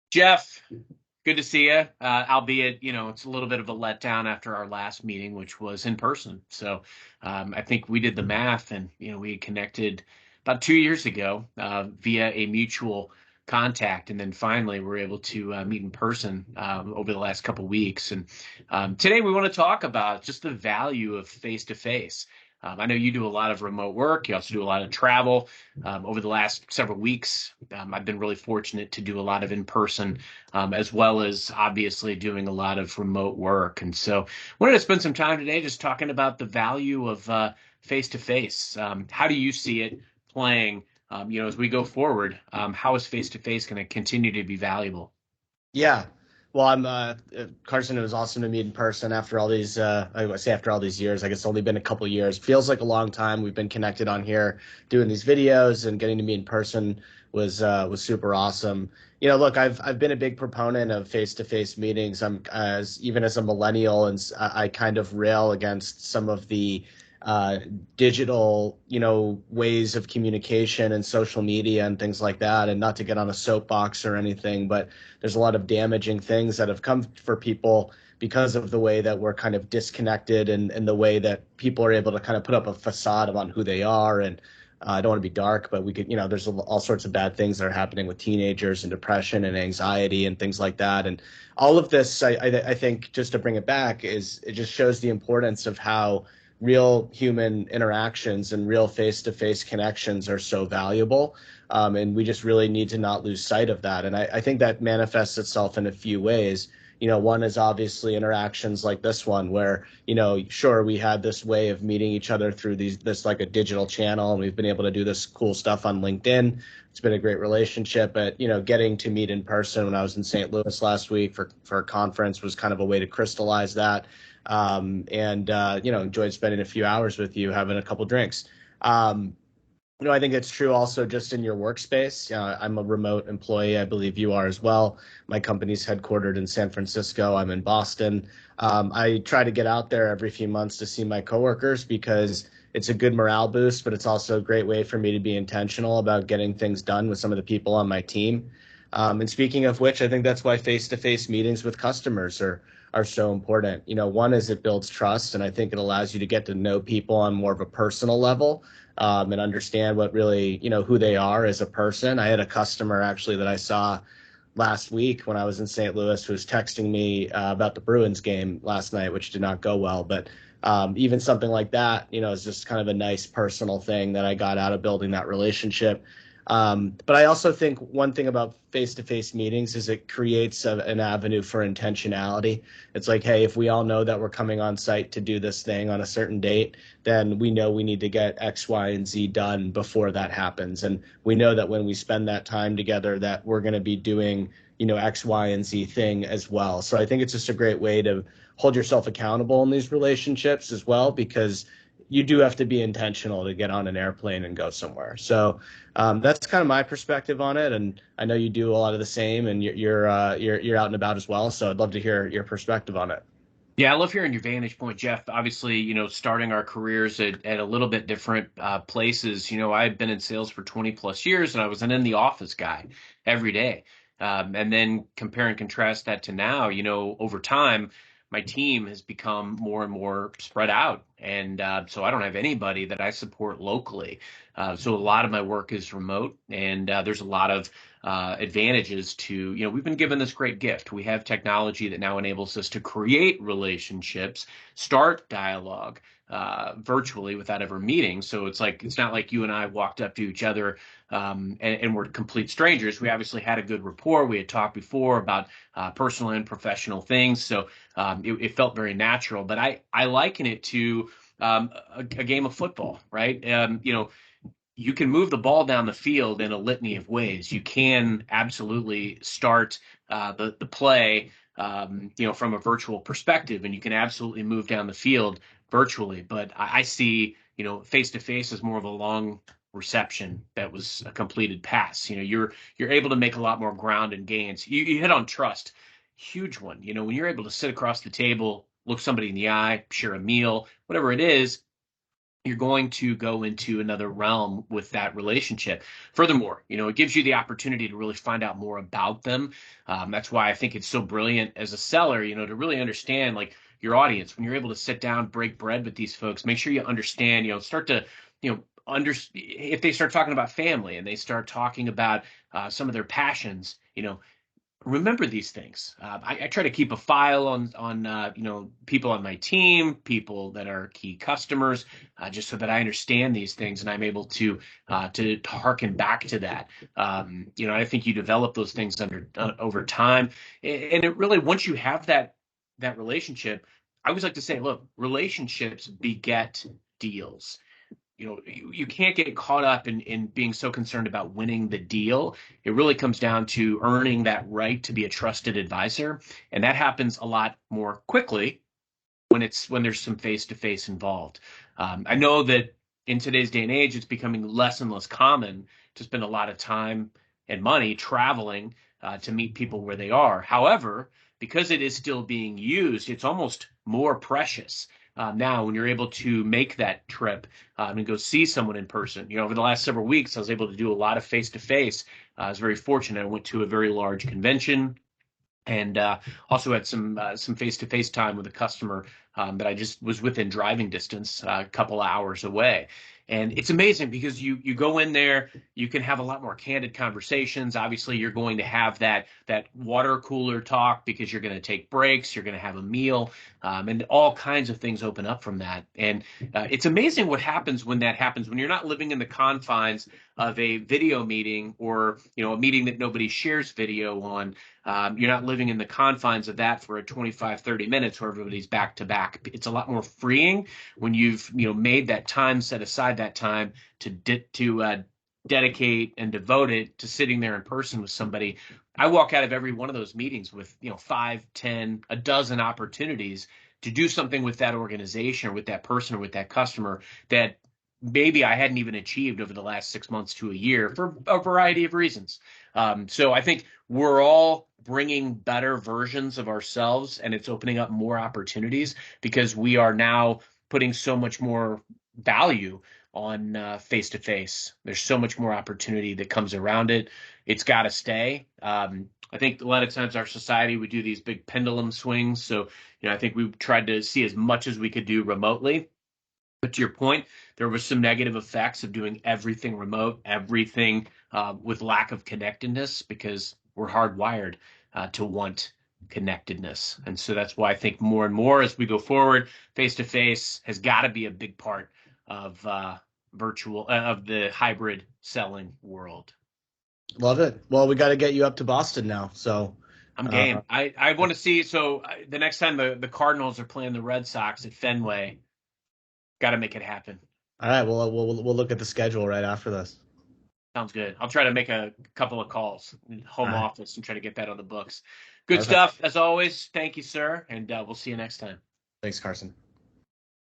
Jeff, good to see you. Albeit, it's a little bit of a letdown after our last meeting, which was in person. So I think we did the math, and we connected about 2 years ago via a mutual contact, and then finally we're able to meet in person over the last couple weeks. And today we want to talk about just the value of face to face. I know you do a lot of remote work. You also do a lot of travel. Over the last several weeks, I've been really fortunate to do a lot of in person, as well as obviously doing a lot of remote work. And so, wanted to spend some time today just talking about the value of face to face. How do you see it playing? As we go forward, how is face to face going to continue to be valuable? Yeah. Well, Carson. It was awesome to meet in person after all these. I would say after all these years. I guess it's only been a couple years. Feels like a long time. We've been connected on here, doing these videos, and getting to meet in person was super awesome. Look, I've been a big proponent of face-to-face meetings. I'm as even as a millennial, and I kind of rail against some of the uh, digital, ways of communication and social media and things like that. And not to get on a soapbox or anything, but there's a lot of damaging things that have come for people because of the way that we're kind of disconnected and the way that people are able to kind of put up a facade on who they are. And I don't want to be dark, but we could, there's all sorts of bad things that are happening with teenagers and depression and anxiety and things like that. And all of this, I think, just to bring it back, is it just shows the importance of how real human interactions and real face-to-face connections are so valuable. And we just really need to not lose sight of that. And I think that manifests itself in a few ways. One is obviously interactions like this one, where, sure, we had this way of meeting each other through this like a digital channel, and we've been able to do this cool stuff on LinkedIn. It's been a great relationship, but, getting to meet in person when I was in St. Louis last week for a conference was kind of a way to crystallize that. And enjoyed spending a few hours with you, having a couple drinks. Um, I think it's true also just in your workspace. I'm a remote employee. I believe you are as well. My company's headquartered in San Francisco. I'm in Boston. I try to get out there every few months to see my coworkers because it's a good morale boost, but it's also a great way for me to be intentional about getting things done with some of the people on my team. And speaking of which, I think that's why face-to-face meetings with customers are so important. One is it builds trust, and I think it allows you to get to know people on more of a personal level, and understand what really, who they are as a person. I had a customer actually that I saw last week when I was in St. Louis who was texting me about the Bruins game last night, which did not go well. But even something like that, is just kind of a nice personal thing that I got out of building that relationship. But I also think one thing about face-to-face meetings is it creates an avenue for intentionality. It's like, hey, if we all know that we're coming on site to do this thing on a certain date, then we know we need to get X, Y, and Z done before that happens. And we know that when we spend that time together, that we're going to be doing, X, Y, and Z thing as well. So I think it's just a great way to hold yourself accountable in these relationships as well, because you do have to be intentional to get on an airplane and go somewhere. So that's kind of my perspective on it, and I know you do a lot of the same, and you're out and about as well. So I'd love to hear your perspective on it. Yeah, I love hearing your vantage point, Jeff. Obviously, starting our careers at a little bit different places. I've been in sales for 20 plus years, and I was an in the office guy every day. And then compare and contrast that to now, over time, my team has become more and more spread out. And so I don't have anybody that I support locally. So a lot of my work is remote, and there's a lot of advantages to, we've been given this great gift. We have technology that now enables us to create relationships, start dialogue virtually without ever meeting. So it's not like you and I walked up to each other and we're complete strangers. We obviously had a good rapport. We had talked before about personal and professional things. So it felt very natural. But I liken it to a game of football, right? You can move the ball down the field in a litany of ways. You can absolutely start the play, from a virtual perspective, and you can absolutely move down the field virtually. But I see, face to face as more of a long reception that was a completed pass. You're able to make a lot more ground and gains. You hit on trust, huge one. When you're able to sit across the table, look somebody in the eye, share a meal, whatever it is, you're going to go into another realm with that relationship. Furthermore, it gives you the opportunity to really find out more about them. That's why I think it's so brilliant as a seller, to really understand like your audience. When you're able to sit down, break bread with these folks, make sure you understand, start to, if they start talking about family and they start talking about some of their passions, remember these things. I try to keep a file on people on my team, people that are key customers, just so that I understand these things and I'm able to harken back to that. I think you develop those things over time, and it really once you have that relationship, I always like to say, look, relationships beget deals. You can't get caught up in being so concerned about winning the deal. It really comes down to earning that right to be a trusted advisor, and that happens a lot more quickly when there's some face to face involved. I know that in today's day and age, it's becoming less and less common to spend a lot of time and money traveling to meet people where they are. However, because it is still being used, it's almost more precious. Now, when you're able to make that trip and go see someone in person, over the last several weeks, I was able to do a lot of face to face. I was very fortunate. I went to a very large convention and also had some face-to-face time with a customer that I just was within driving distance, a couple of hours away. And it's amazing because you go in there, you can have a lot more candid conversations. Obviously, you're going to have that water cooler talk because you're going to take breaks, you're going to have a meal, and all kinds of things open up from that. And it's amazing what happens when that happens when you're not living in the confines of a video meeting or a meeting that nobody shares video on. You're not living in the confines of that for a 25, 30 minutes where everybody's back to back. It's a lot more freeing when you've made that time, set aside that time to dedicate and devote it to sitting there in person with somebody. I walk out of every one of those meetings with 5, 10, a dozen opportunities to do something with that organization or with that person or with that customer that maybe I hadn't even achieved over the last 6 months to a year for a variety of reasons. So I think we're all bringing better versions of ourselves, and it's opening up more opportunities because we are now putting so much more value on face to face. There's so much more opportunity that comes around it. It's got to stay. I think a lot of times our society would do these big pendulum swings. So, I think we tried to see as much as we could do remotely. But to your point, there was some negative effects of doing everything remote, everything with lack of connectedness because we're hardwired to want connectedness. And so that's why I think more and more as we go forward, face to face has got to be a big part of of the hybrid selling world. Love it. Well, we got to get you up to Boston now. So I'm uh, game. I want to see. So the next time the Cardinals are playing the Red Sox at Fenway, got to make it happen. all right, we'll look at the schedule right after this. Sounds good. I'll try to make a couple of calls in All home right, office and try to get that on the books. Good perfect. stuff as always. Thank you, sir, and we'll see you next time. Thanks, Carson.